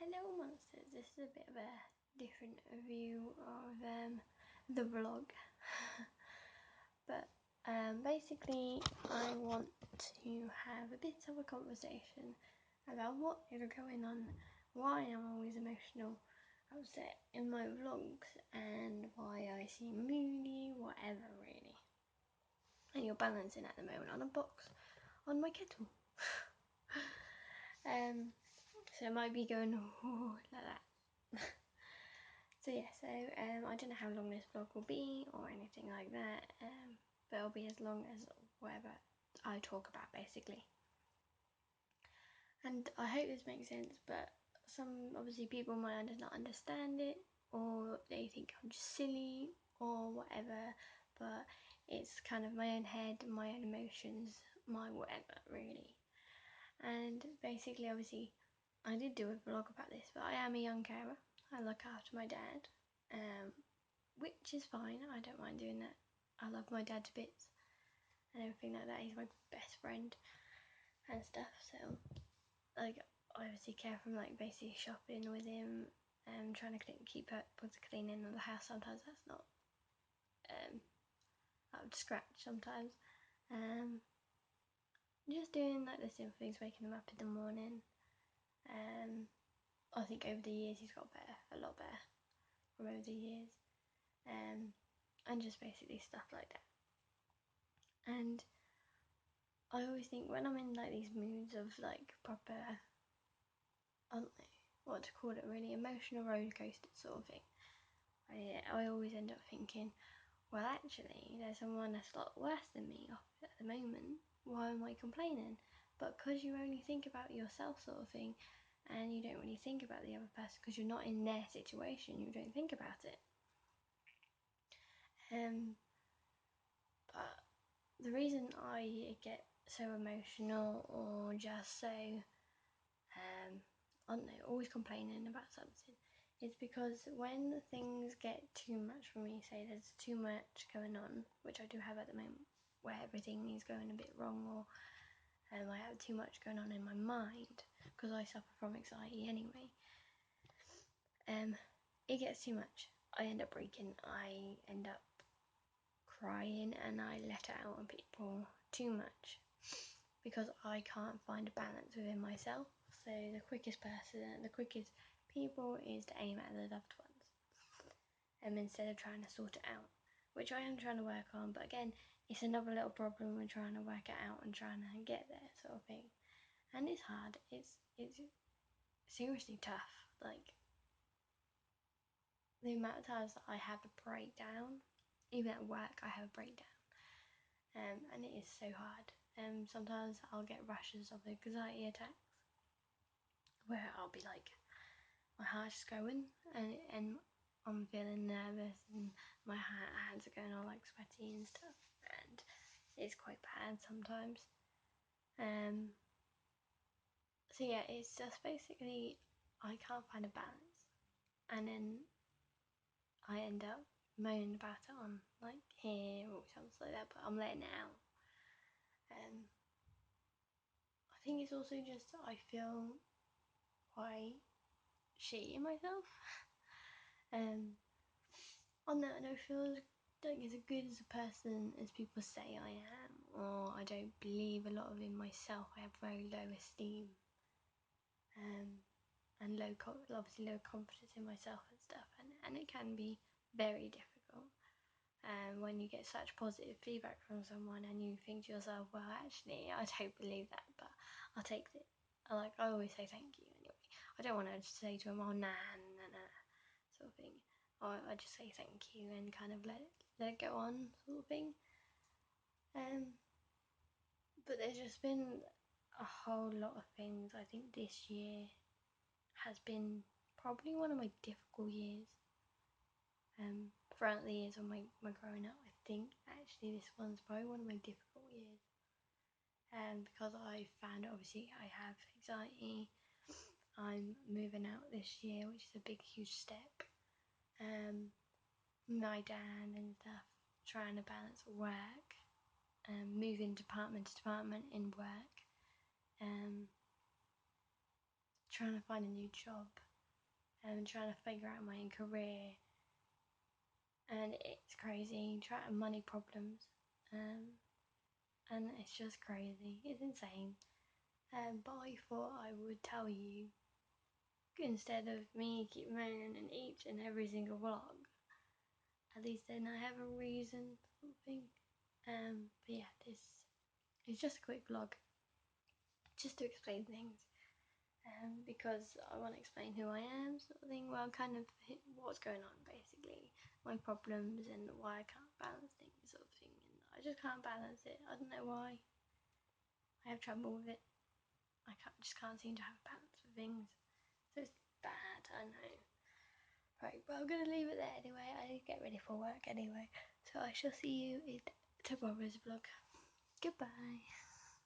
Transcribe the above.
Hello monsters, this is a bit of a different view of the vlog. But basically I want to have a bit of a conversation about what is going on, why I'm always emotional, upset in my vlogs, and why I seem moody, whatever really. And you're balancing at the moment on a box on my kettle. So it might be going like that. I don't know how long this vlog will be or anything like that, but it'll be as long as whatever I talk about basically. And I hope this makes sense, but some obviously people might not understand it, or they think I'm just silly or whatever, but it's kind of my own head, my own emotions, my whatever really. And basically obviously I did do a vlog about this, but I am a young carer. I look after my dad, which is fine. I don't mind doing that. I love my dad to bits and everything like that. He's my best friend and stuff. So, like, I obviously care from like basically shopping with him, trying to keep up with the cleaning of the house. Sometimes that's not up to scratch. Sometimes, just doing like the simple things, waking him up in the morning. I think over the years he's got better, a lot better from over the years, and just basically stuff like that. And I always think when I'm in like these moods of like proper, I don't know what to call it really, emotional roller coaster sort of thing, I always end up thinking, well actually there's someone that's a lot worse than me at the moment, why am I complaining? But because you only think about yourself sort of thing, and you don't really think about the other person because you're not in their situation, you don't think about it. But the reason I get so emotional or just so, I don't know, always complaining about something, is because when things get too much for me, say there's too much going on, which I do have at the moment, where everything is going a bit wrong, or I have too much going on in my mind, because I suffer from anxiety anyway, it gets too much. I end up breaking, I end up crying, and I let it out on people too much because I can't find a balance within myself. So the quickest people is to aim at the loved ones, instead of trying to sort it out, which I am trying to work on. But again, it's another little problem with trying to work it out and trying to get there sort of thing, and it's hard. It's seriously tough. Like, the amount of times that I have a breakdown, even at work I have a breakdown, and it is so hard. Sometimes I'll get rushes of anxiety attacks where I'll be like, my heart's going, and I'm feeling nervous, and my hands are going all like sweaty and stuff, and it's quite bad sometimes. So yeah, it's just basically I can't find a balance, and then I end up moaning about it on like here or something like that, but I'm letting it out. I think it's also just I feel quite shitty in myself. On that, I don't feel like as good as a person as people say I am, or I don't believe a lot of in myself. I have very low esteem, and obviously low confidence in myself and stuff, and it can be very difficult. When you get such positive feedback from someone and you think to yourself, well actually I don't believe that, but I'll take it. I always say thank you anyway. I don't want to just say to them, oh nah, sort of thing. Or I just say thank you and kind of let it go on sort of thing. But there's just been a whole lot of things. I think this year has been probably one of my difficult years. Throughout the years of my growing up, I think actually this one's probably one of my difficult years. Because I found obviously I have anxiety. I'm moving out this year, which is a big huge step. My dad and stuff, trying to balance work, moving department to department in work, trying to find a new job, trying to figure out my own career, and it's crazy, trying money problems, and it's just crazy, it's insane. But I thought I would tell you, instead of me keep moaning in each and every single vlog. At least then I have a reason for something. But yeah, this is just a quick vlog, just to explain things. Because I want to explain who I am, sort of thing. Well, kind of what's going on, basically, my problems and why I can't balance things, sort of thing. And I just can't balance it. I don't know why. I have trouble with it. Just can't seem to have a balance with things. So it's bad, I know. Right, but I'm gonna leave it there anyway. I need to get ready for work anyway. So I shall see you in tomorrow's vlog. Goodbye.